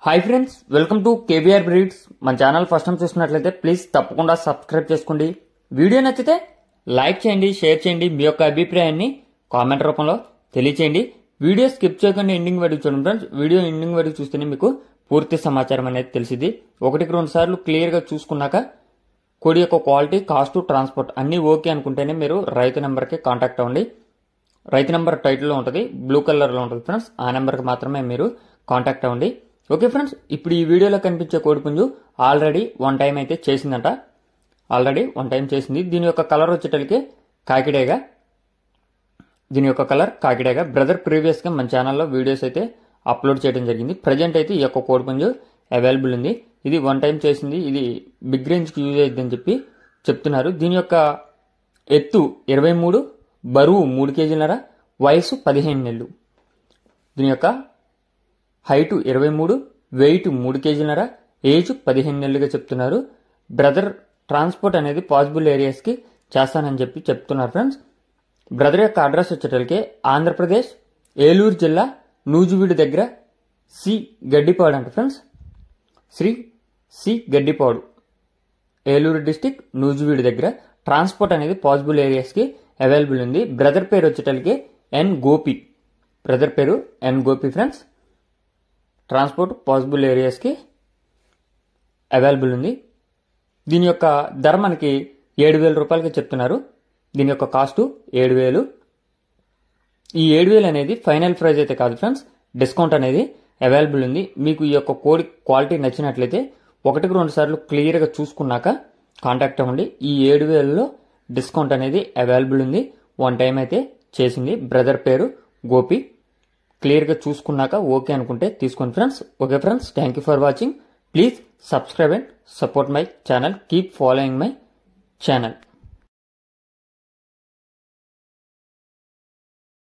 Hi friends, welcome to KBR breeds. మన channel first time చూస్తున్నట్లయితే please తప్పకుండా subscribe చేసుకోండి. వీడియో నచ్చితే లైక్ చేయండి, షేర్ చేయండి. మీ యొక్క అభిప్రాయాన్ని కామెంట్ రూపంలో తెలియచేయండి. వీడియో స్కిప్ చేయకుండా ఎండింగ్ వరకు చూడండి ఫ్రెండ్స్. వీడియో ఎండింగ్ వరకు చూస్తేనే మీకు పూర్తి సమాచారం అనేది తెలిసింది. 1-2 సార్లు క్లియర్గా చూసుకున్నాక కోడి యొక్క క్వాలిటీ, కాస్ట్, ట్రాన్స్పోర్ట్ అన్నీ ఓకే అనుకుంటేనే మీరు రైతు నెంబర్కి కాంటాక్ట్ అవ్వండి. రైతు నెంబర్ టైటిల్లో ఉంటుంది, బ్లూ కలర్లో ఉంటుంది ఫ్రెండ్స్. ఆ నెంబర్కి మాత్రమే మీరు కాంటాక్ట్ అవ్వండి. ఓకే ఫ్రెండ్స్, ఇప్పుడు ఈ వీడియోలో కనిపించే కోడిపుంజు ఆల్రెడీ 1 టైం అయితే చేసిందంట. దీని యొక్క కలర్ వచ్చేటలికి కాకిడేగా. దీని యొక్క కలర్ కాకిడేగా. బ్రదర్ ప్రీవియస్గా మన ఛానల్లో వీడియోస్ అయితే అప్లోడ్ చేయడం జరిగింది. ప్రజెంట్ అయితే ఈ యొక్క కోడిపుంజు అవైలబుల్ ఉంది. ఇది 1 టైం చేసింది. ఇది బిగ్ రేంజ్కి యూజ్ అయ్యిద్దని చెప్పి చెప్తున్నారు. దీని యొక్క ఎత్తు 23, బరువు 3 కేజీలన్నర, వయసు 15 నెలలు. దీని యొక్క హైటు 23, వెయిట్ 3 కేజీలన్నర, ఏజ్ 15 నెలలుగా చెప్తున్నారు. బ్రదర్ ట్రాన్స్పోర్ట్ అనేది పాసిబుల్ ఏరియాస్కి చేస్తానని చెప్పి చెప్తున్నారు ఫ్రెండ్స్. బ్రదర్ యొక్క అడ్రస్ వచ్చేటలికే ఆంధ్రప్రదేశ్ ఏలూరు జిల్లా నూజివీడు దగ్గర సి గడ్డిపాడు అంట friends. C Gaddipadu, Eluru district, Nuzvid దగ్గర. ట్రాన్స్పోర్ట్ అనేది పాసిబుల్ ఏరియాస్కి అవైలబుల్ ఉంది. బ్రదర్ పేరు వచ్చేటలికి ఎన్ గోపి. బ్రదర్ పేరు N Gopi friends. Transport possible ఏరియాస్కి అవైలబుల్ ఉంది. దీని యొక్క ధర మనకి 7,000 రూపాయలకి చెప్తున్నారు. దీని యొక్క కాస్ట్ 7,000. ఈ 7,000 అనేది ఫైనల్ ప్రైస్ అయితే కాదు ఫ్రెండ్స్, డిస్కౌంట్ అనేది అవైలబుల్ ఉంది. మీకు ఈ యొక్క కోడి క్వాలిటీ నచ్చినట్లయితే 1-2 సార్లు క్లియర్గా చూసుకున్నాక కాంటాక్ట్ అవ్వండి. ఈ 7,000లో డిస్కౌంట్ అనేది అవైలబుల్ ఉంది. 1 టైం అయితే చేసింది. బ్రదర్ పేరు గోపి. క్లియర్గా చూసుకున్నాక ఓకే అనుకుంటే తీసుకోండి friends. Okay friends, thank you for watching. Please subscribe and support my channel. Keep following my channel.